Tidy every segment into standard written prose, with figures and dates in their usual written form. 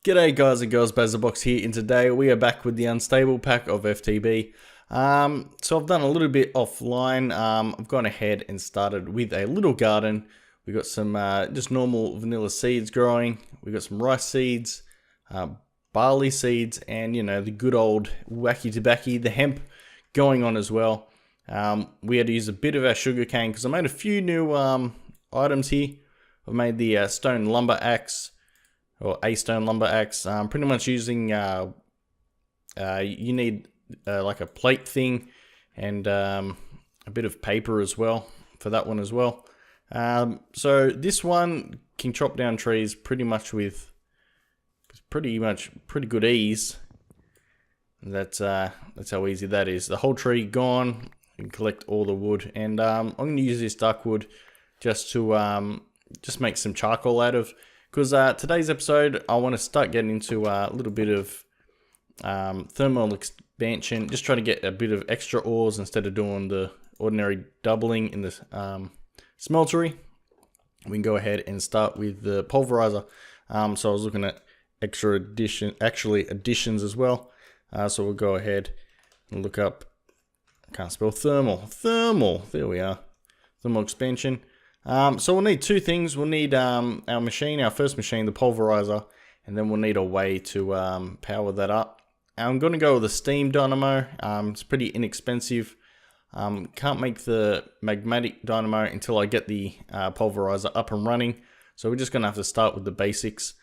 G'day guys and girls, Bazzabox here, and today we are back with the unstable pack of FTB. So I've done a little bit offline. I've gone ahead and started with a little garden. We got some just normal vanilla seeds growing. We got some rice seeds, barley seeds, and you know, the good old wacky tobacco, the hemp going on as well. We had to use a bit of our sugar cane because I made a few new items here. I've made the stone lumber axe, or a stone lumber axe. Pretty much using you need like a plate thing and a bit of paper as well for that one as well. So this one can chop down trees pretty much with pretty good ease. That's how easy that is. The whole tree gone. You can collect all the wood, and I'm going to use this dark wood just to just make some charcoal out of. Because today's episode, I want to start getting into a little bit of thermal expansion. Just try to get a bit of extra ores instead of doing the ordinary doubling in the smeltery. We can go ahead and start with the pulverizer. So I was looking at additions as well. So we'll go ahead and look up. I can't spell thermal. There we are. Thermal expansion. So we'll need two things. We'll need our machine, our first machine, the pulverizer, and then we'll need a way to power that up. I'm going to go with a steam dynamo. It's pretty inexpensive. Can't make the magnetic dynamo until I get the pulverizer up and running. So we're just going to have to start with the basics.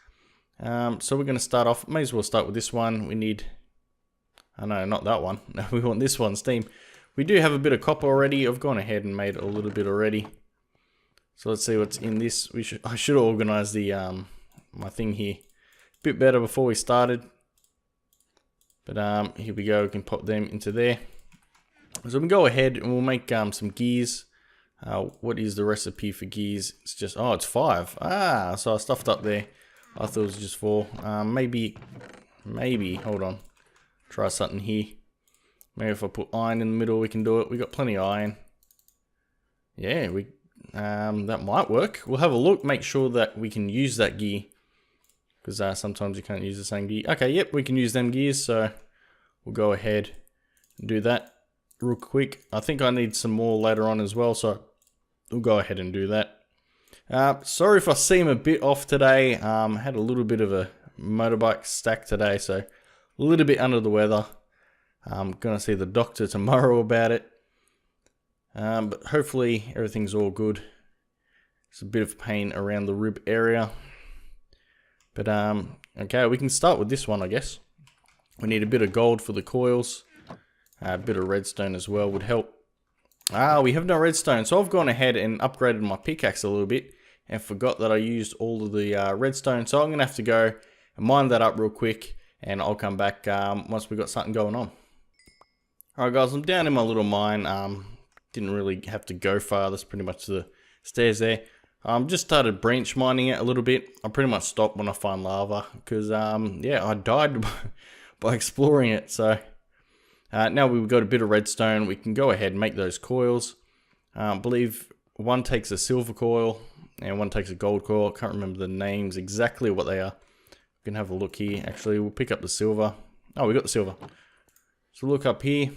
So we're going to start off, may as well start with this one. We need, oh no, not that one. No, we want this one, steam. We do have a bit of copper already. I've gone ahead and made a little bit already. So let's see what's in this. I should organize the my thing here a bit better before we started. But here we go. We can pop them into there. So we can go ahead and we'll make some gears. What is the recipe for gears? It's just, oh, it's 5. So I stuffed up there. I thought it was just 4. Maybe. Hold on. Try something here. Maybe if I put iron in the middle, we can do it. We got plenty of iron. Yeah, that might work. We'll have a look, make sure that we can use that gear, because sometimes you can't use the same gear. Okay, yep, we can use them gears, so we'll go ahead and do that real quick. I think I need some more later on as well, so we'll go ahead and do that. Sorry if I seem a bit off today. Had a little bit of a motorbike stack today, so a little bit under the weather. I'm gonna see the doctor tomorrow about it. But hopefully everything's all good. It's a bit of pain around the rib area. But okay, we can start with this one, I guess. We need a bit of gold for the coils. A bit of redstone as well would help. We have no redstone, so I've gone ahead and upgraded my pickaxe a little bit and forgot that I used all of the redstone. So I'm gonna have to go and mine that up real quick, and I'll come back once we got something going on. Alright guys, I'm down in my little mine. Didn't really have to go far. That's pretty much the stairs there. Just started branch mining it a little bit. I pretty much stopped when I find lava because yeah, I died by exploring it. So now we've got a bit of redstone. We can go ahead and make those coils. I believe one takes a silver coil and one takes a gold coil. I can't remember the names exactly what they are. We can have a look here. Actually, we'll pick up the silver. Oh, we got the silver. So look up here.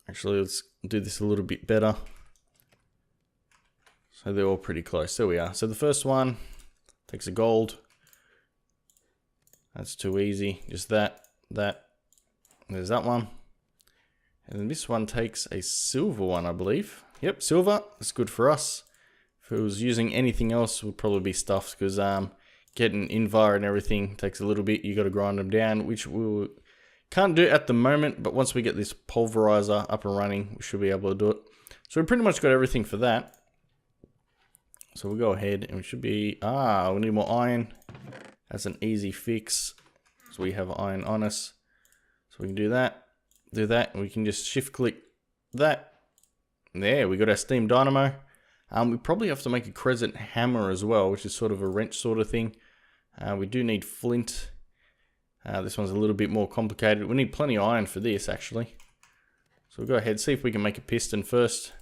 Actually, let's do this a little bit better. So they're all pretty close. There we are. So the first one takes a gold. That's too easy. Just that. There's that one. And then this one takes a silver one, I believe. Yep, silver. That's good for us. If it was using anything else, it would probably be stuffed, because getting invar and everything takes a little bit. You got to grind them down, which we'll can't do it at the moment, but once we get this pulverizer up and running, we should be able to do it. So we pretty much got everything for that. So we'll go ahead and we should be, we need more iron. That's an easy fix. So we have iron on us. So we can do that, and we can just shift click that. There, we got our steam dynamo. We probably have to make a crescent hammer as well, which is sort of a wrench sort of thing. We do need flint. This one's a little bit more complicated. We need plenty of iron for this, actually. So we'll go ahead and see if we can make a piston first.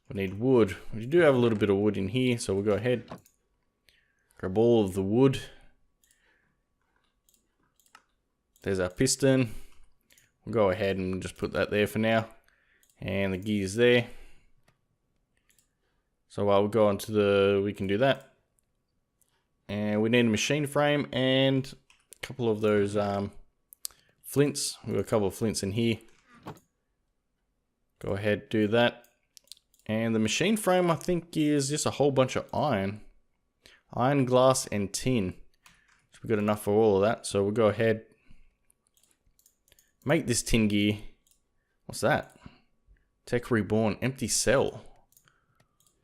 We need wood. We do have a little bit of wood in here, so we'll go ahead, grab all of the wood. There's our piston. We'll go ahead and just put that there for now. And the gears there. So we'll go on to the, we can do that. And we need a machine frame and a couple of those flints. We've got a couple of flints in here. Go ahead, do that. And the machine frame, I think, is just a whole bunch of iron. Iron, glass, and tin. So we've got enough for all of that. So we'll go ahead. Make this tin gear. What's that? Tech Reborn, empty cell.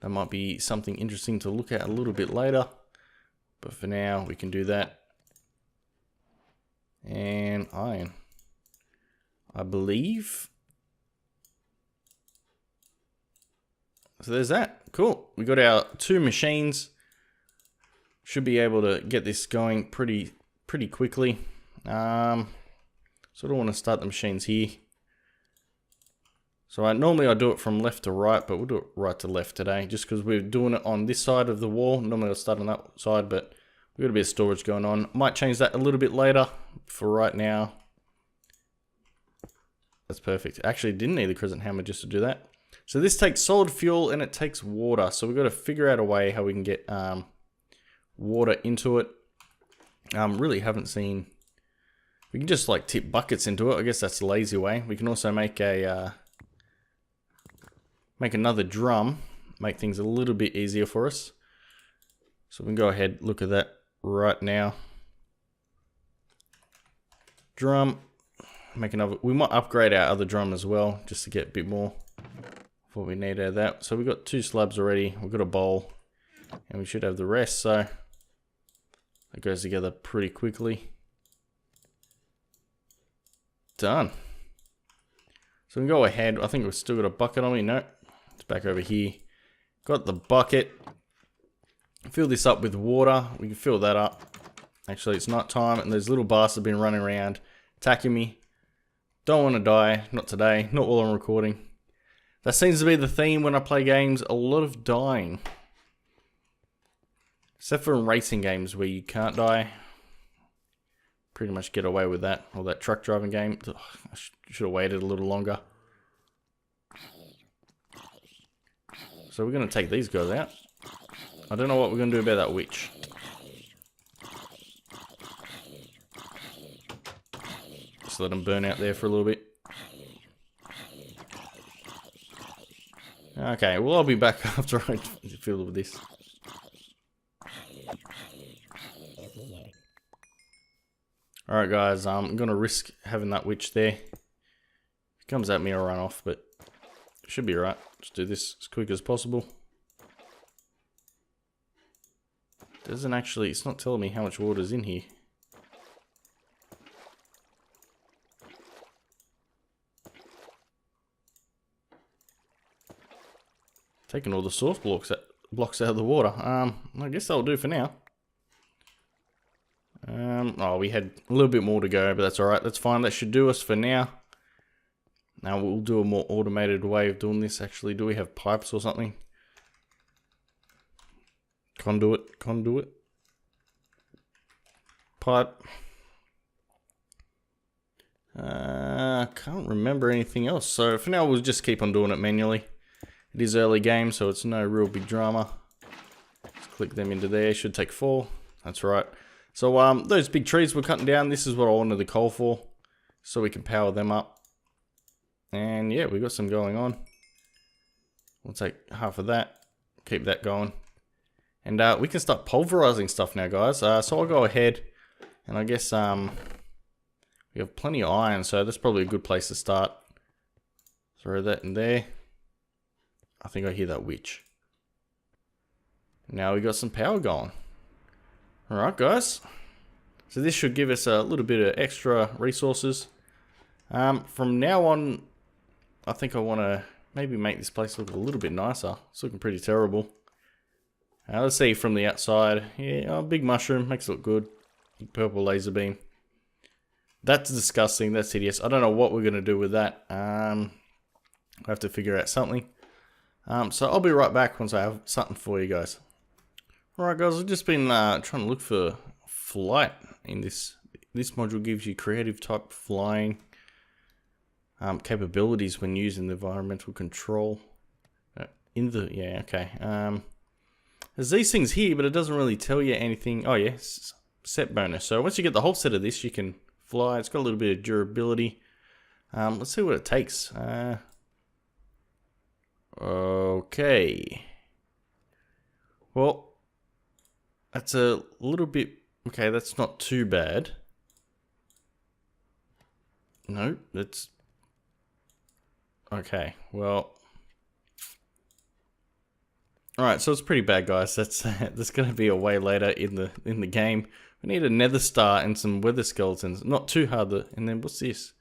That might be something interesting to look at a little bit later. But for now, we can do that. And iron. I believe. So there's that. Cool. We got our 2 machines. Should be able to get this going pretty quickly. So I don't want to start the machines here. So normally I do it from left to right, but we'll do it right to left today, just because we're doing it on this side of the wall. Normally I'll start on that side, but we've got a bit of storage going on. Might change that a little bit later. For right now, that's perfect. Actually, didn't need the crescent hammer just to do that. So this takes solid fuel and it takes water. So we've got to figure out a way how we can get water into it. Really haven't seen. We can just like tip buckets into it. I guess that's the lazy way. We can also make a make another drum. Make things a little bit easier for us. So we can go ahead, look at that right now. Drum. Make another. We might upgrade our other drum as well, just to get a bit more of what we need out of that. So we've got 2 slabs already. We've got a bowl, and we should have the rest. So it goes together pretty quickly. Done. So we can go ahead. I think we've still got a bucket on me. No, it's back over here. Got the bucket. Fill this up with water. We can fill that up. Actually, it's night time, and those little bastards have been running around attacking me. Don't want to die. Not today. Not while I'm recording. That seems to be the theme when I play games. A lot of dying. Except for in racing games where you can't die. Pretty much get away with that. Or that truck driving game. Ugh, I should have waited a little longer. So we're going to take these guys out. I don't know what we're going to do about that witch. Just let them burn out there for a little bit. Okay, well I'll be back after I fill with this. Alright guys, I'm going to risk having that witch there. If it comes at me, I'll run off, but it should be alright. Just do this as quick as possible. Doesn't actually, it's not telling me how much water's in here. Taking all the source blocks out of the water. I guess that'll do for now. Oh, we had a little bit more to go, but that's alright. That's fine. That should do us for now. Now we'll do a more automated way of doing this. Actually, do we have pipes or something? Conduit. Pipe. Can't remember anything else. So for now, we'll just keep on doing it manually. It is early game, so it's no real big drama. Let's click them into there. Should take 4. That's right. So those big trees we're cutting down, this is what I wanted the coal for, so we can power them up. And yeah, we got some going on. We'll take half of that, keep that going. And we can start pulverizing stuff now, guys. So I'll go ahead, and I guess we have plenty of iron, so that's probably a good place to start. Throw that in there. I think I hear that witch. Now we got some power going. Alright guys, so this should give us a little bit of extra resources. From now on, I think I want to maybe make this place look a little bit nicer. It's looking pretty terrible. Let's see from the outside. Yeah, big mushroom, makes it look good. Big purple laser beam. That's disgusting, that's hideous. I don't know what we're going to do with that. I have to figure out something. So I'll be right back once I have something for you guys. Alright guys, I've just been trying to look for flight in this This module gives you creative type flying capabilities when using the environmental control. Yeah, okay. There's these things here, but it doesn't really tell you anything. Oh yeah, set bonus. So once you get the whole set of this, you can fly. It's got a little bit of durability. Let's see what it takes. Okay. Well, that's a little bit... Okay, that's not too bad. No, that's... Okay, well... Alright, so it's pretty bad, guys. That's going to be a way later in the game. We need a nether star and some weather skeletons. Not too hard. And then what's this?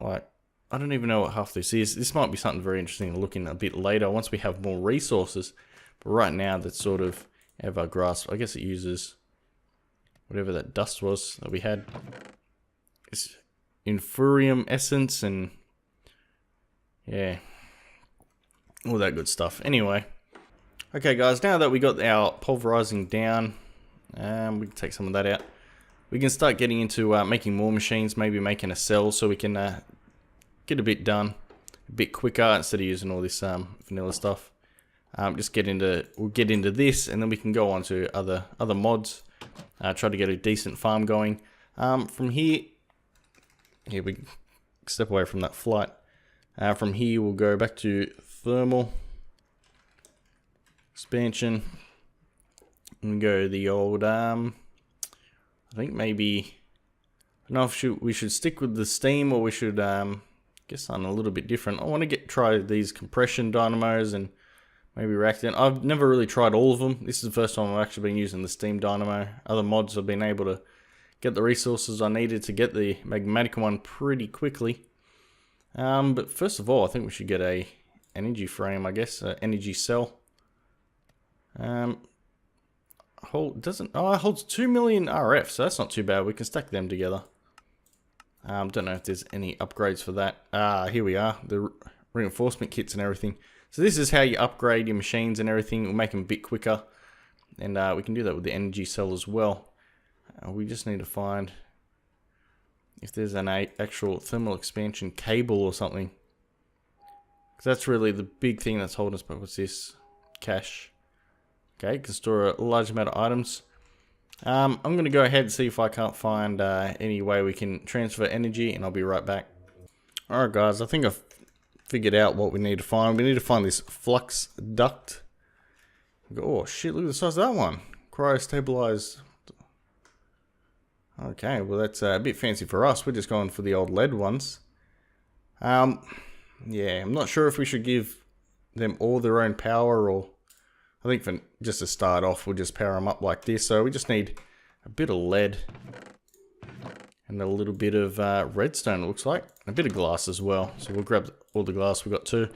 Like, I don't even know what half this is. This might be something very interesting to look in a bit later once we have more resources. But right now, that's sort of out of our grasp. I guess it uses whatever that dust was that we had. It's infurium essence and yeah, all that good stuff. Anyway, okay guys, now that we got our pulverizing down, we can take some of that out. We can start getting into making more machines, maybe making a cell so we can get a bit done a bit quicker instead of using all this vanilla stuff. We'll get into this, and then we can go on to other mods. Try to get a decent farm going. From here, we step away from that flight. From here, we'll go back to thermal expansion and go the old. I think maybe I don't know if we should stick with the steam or we should get something a little bit different. I want to try these compression dynamos and maybe reactant. I've never really tried all of them. This is the first time I've actually been using the steam dynamo. Other mods I've been able to get the resources I needed to get the magmatic one pretty quickly. But first of all, I think we should get a energy frame, I guess, energy cell. It holds 2 million RF, so that's not too bad. We can stack them together. Don't know if there's any upgrades for that. Here we are, the reinforcement kits and everything. So this is how you upgrade your machines and everything. We'll make them a bit quicker, and we can do that with the energy cell as well. We just need to find if there's an actual thermal expansion cable or something. Because that's really the big thing that's holding us back. What's this? Cache. Okay, can store a large amount of items. I'm going to go ahead and see if I can't find any way we can transfer energy, and I'll be right back. Alright guys, I think I've figured out what we need to find. We need to find this flux duct. Oh shit, look at the size of that one. Cryo-stabilized. Okay, well that's a bit fancy for us. We're just going for the old lead ones. Yeah, I'm not sure if we should give them all their own power, or I think for just to start off, we'll just power them up like this. So we just need a bit of lead and a little bit of redstone, it looks like. And a bit of glass as well. So we'll grab all the glass we got too.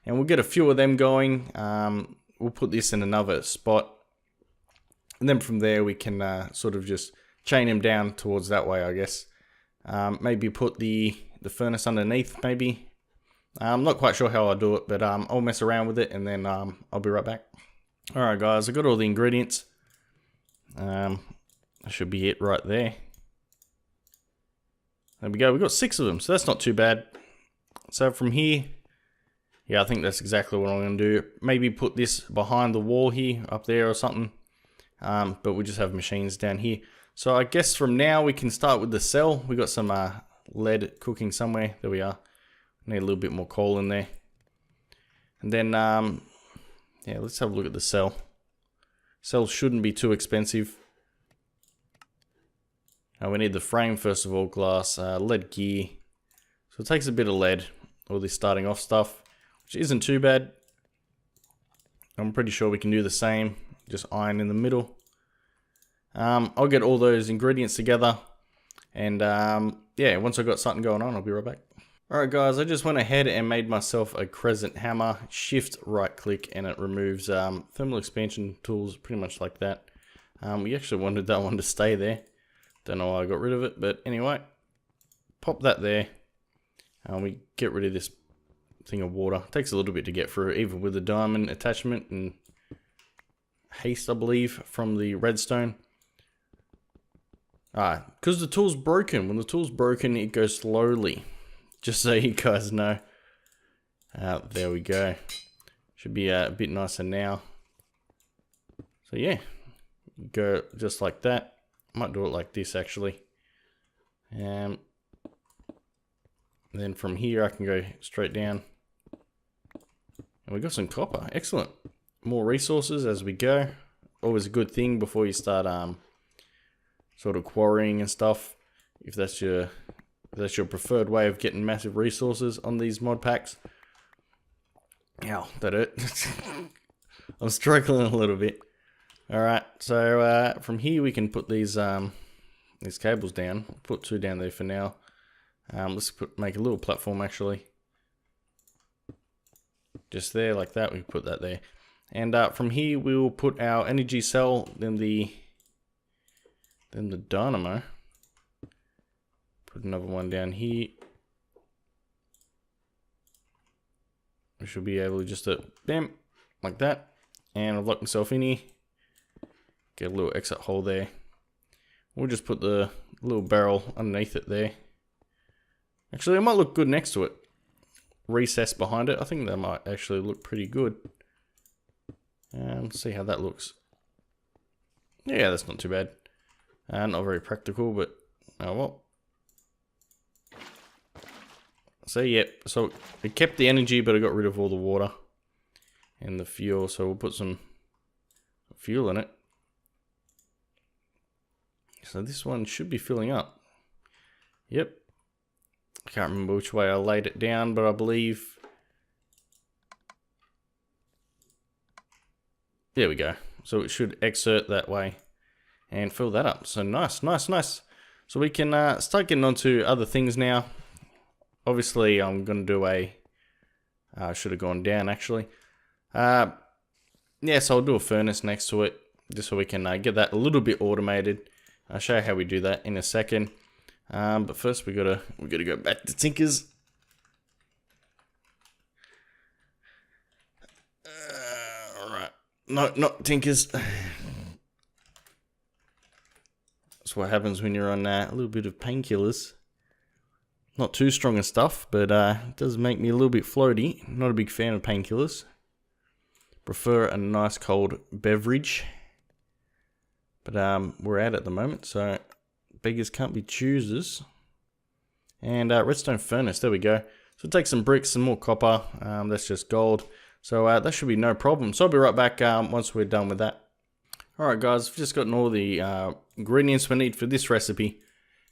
And we'll get a few of them going. We'll put this in another spot. And then from there, we can sort of just chain them down towards that way, I guess. Maybe put the furnace underneath, maybe. I'm not quite sure how I'll do it, but I'll mess around with it, and then I'll be right back. Alright guys, I got all the ingredients. That should be it right there. There we go, we've got 6 of them, so that's not too bad. So from here, yeah, I think that's exactly what I'm going to do. Maybe put this behind the wall here, up there or something. But we just have machines down here. So I guess from now we can start with the cell. We got some lead cooking somewhere. There we are. Need a little bit more coal in there. And then, yeah, let's have a look at the cell. Cell shouldn't be too expensive. We need the frame first of all, glass, lead gear. So it takes a bit of lead, all this starting off stuff, which isn't too bad. I'm pretty sure we can do the same, just iron in the middle. I'll get all those ingredients together, and yeah, once I've got something going on, I'll be right back. Alright guys, I just went ahead and made myself a crescent hammer, shift right click, and it removes thermal expansion tools pretty much like that. We actually wanted that one to stay there. Don't know why I got rid of it, but anyway, pop that there. We get rid of this thing of water. It takes a little bit to get through, even with the diamond attachment and haste, I believe, from the redstone. Because the tool's broken. When the tool's broken, it goes slowly. Just so you guys know. There we go. Should be a bit nicer now. So yeah, go just like that. Might do it like this actually. Then from here I can go straight down. And we got some copper. Excellent. More resources as we go. Always a good thing before you start sort of quarrying and stuff. If that's your preferred way of getting massive resources on these mod packs. Ow, that hurt. I'm struggling a little bit. Alright, so from here we can put these cables down. Put 2 down there for now. Let's make a little platform actually. Just there like that, we can put that there. And from here we will put our energy cell, then the dynamo. Put another one down here. We should be able to just bam, like that. And I've locked myself in here. Get a little exit hole there. We'll just put the little barrel underneath it there. Actually, it might look good next to it. Recess behind it. I think that might actually look pretty good. Let's see how that looks. Yeah, that's not too bad. Not very practical, but oh well. So yeah, so it kept the energy, but it got rid of all the water and the fuel. So we'll put some fuel in it. So this one should be filling up. Yep. I can't remember which way I laid it down, but I believe... There we go. So it should exert that way and fill that up. So nice, nice, nice. So we can start getting on to other things now. Obviously, I'm going to do a... should have gone down, actually. Yeah, so I'll do a furnace next to it, just so we can get that a little bit automated. I'll show you how we do that in a second. But first, we gotta go back to Tinker's. All right, no, not Tinker's. That's what happens when you're on a little bit of painkillers. Not too strong and stuff, but it does make me a little bit floaty. Not a big fan of painkillers. Prefer a nice cold beverage. But we're out at the moment, so beggars can't be choosers. And redstone furnace, there we go. So take some bricks, some more copper. That's just gold. So that should be no problem. So I'll be right back once we're done with that. Alright guys, I've just gotten all the ingredients we need for this recipe.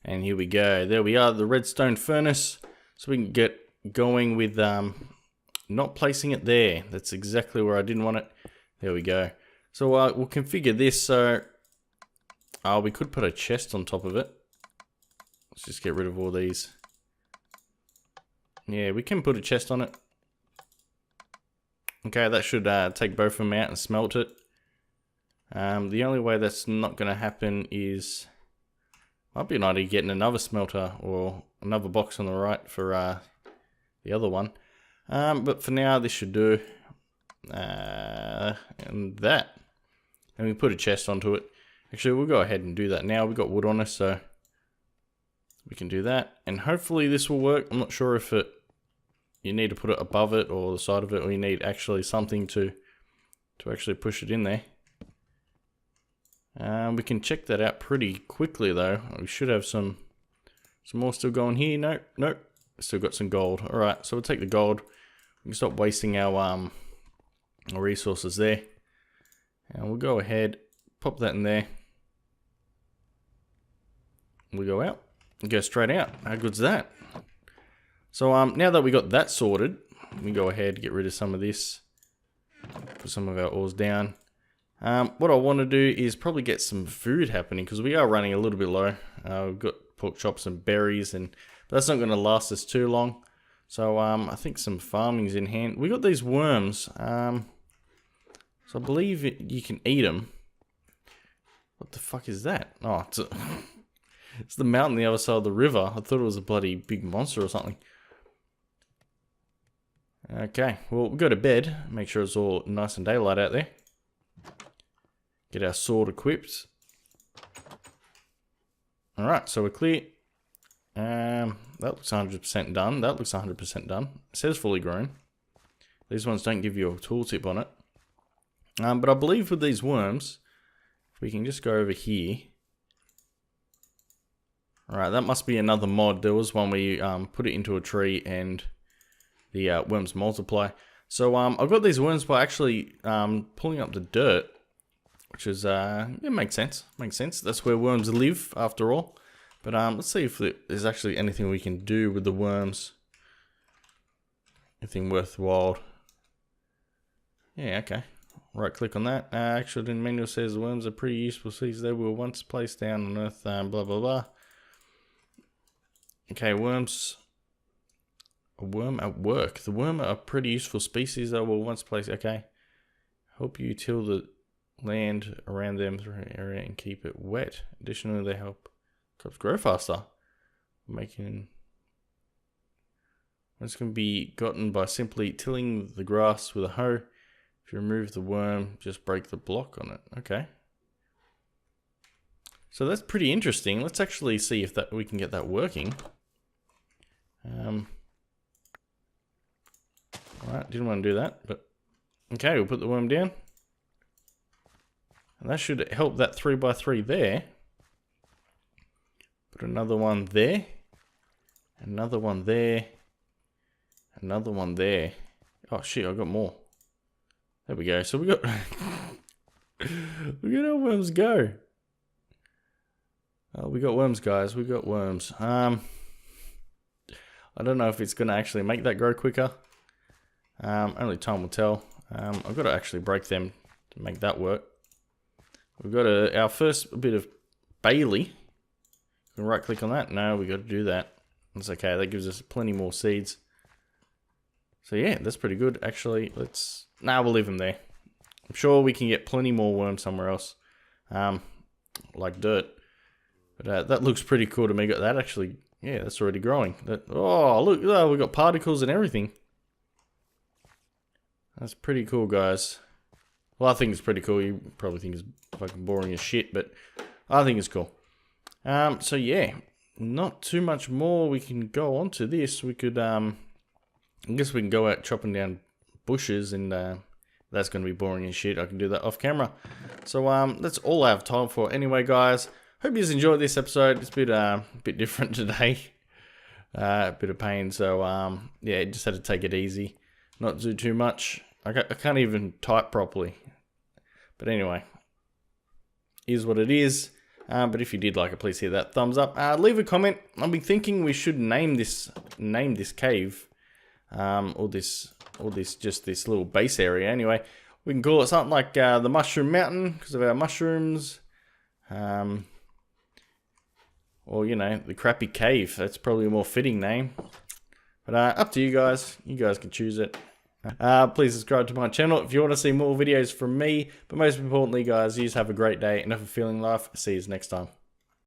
And here we go. There we are, the redstone furnace. So we can get going with not placing it there. That's exactly where I didn't want it. There we go. So we'll configure this. So we could put a chest on top of it. Let's just get rid of all these. Yeah, we can put a chest on it. Okay, that should take both of them out and smelt it. The only way that's not going to happen is... Might be an idea getting another smelter or another box on the right for the other one. But for now, this should do. And that. And we put a chest onto it. Actually, we'll go ahead and do that now. We've got wood on us, so we can do that. And hopefully this will work. I'm not sure if you need to put it above it or the side of it, or you need actually something to actually push it in there. We can check that out pretty quickly though. We should have some more still going here. Nope, nope. Still got some gold. Alright, so we'll take the gold. We can stop wasting our resources there. And we'll go ahead, pop that in there. We go out and go straight out. How good's that? So now that we got that sorted, we go ahead, get rid of some of this. Put some of our ores down. What I want to do is probably get some food happening because we are running a little bit low. We've got pork chops and berries, but that's not going to last us too long. So I think some farming's in hand. We got these worms. So I believe you can eat them. What the fuck is that? Oh, it's the mountain the other side of the river. I thought it was a bloody big monster or something. Okay, well, we'll go to bed. Make sure it's all nice and daylight out there. Get our sword equipped. Alright, so we're clear. That looks 100% done. That looks 100% done. It says fully grown. These ones don't give you a tooltip on it. But I believe with these worms, if we can just go over here. Alright, that must be another mod. There was one where you put it into a tree and the worms multiply. So I've got these worms by actually pulling up the dirt, which is, it makes sense. Makes sense. That's where worms live, after all. But let's see if there's actually anything we can do with the worms. Anything worthwhile. Yeah, okay. Right click on that. Actually, the manual says the worms are pretty useful seeds. They were once placed down on Earth, blah, blah, blah. Okay, worms. A worm at work. The worm are a pretty useful species that were once placed. Okay. Help you till the land around them through an area and keep it wet. Additionally, they help crops grow faster. Making. It's going to be gotten by simply tilling the grass with a hoe. If you remove the worm, just break the block on it. Okay. So that's pretty interesting. Let's actually see if we can get that working. Alright, didn't want to do that, but okay, we'll put the worm down. And that should help that 3x3 there. Put another one there. Another one there. Another one there. Oh shit, I got more. There we go. So we got we got our worms go. Oh, we got worms, guys. We got worms. I don't know if it's gonna actually make that grow quicker. Only time will tell. I've got to actually break them to make that work. We've got our first bit of Bailey. You can right click on that. No, we got to do that. That's okay. That gives us plenty more seeds. So yeah, that's pretty good. Actually, we'll leave them there. I'm sure we can get plenty more worms somewhere else. Like dirt. But that looks pretty cool to me. That actually, yeah, that's already growing. Oh, look, we got particles and everything. That's pretty cool, guys. Well, I think it's pretty cool. You probably think it's fucking boring as shit, but I think it's cool. So yeah, not too much more we can go on to this. We could, I guess we can go out chopping down bushes, and that's going to be boring as shit. I can do that off camera. So that's all I have time for. Anyway, guys, hope you enjoyed this episode. It's a bit different today. A bit of pain. So yeah, just had to take it easy, not do too much. I can't even type properly. But anyway, is what it is. But if you did like it, please hit that thumbs up. Leave a comment. I've been thinking we should name this cave, or this just this little base area. Anyway, we can call it something like the Mushroom Mountain because of our mushrooms, or you know, the Crappy Cave. That's probably a more fitting name. But up to you guys. You guys can choose it. Please subscribe to my channel if you want to see more videos from me. But most importantly, guys, you just have a great day and have a feeling life. See you next time.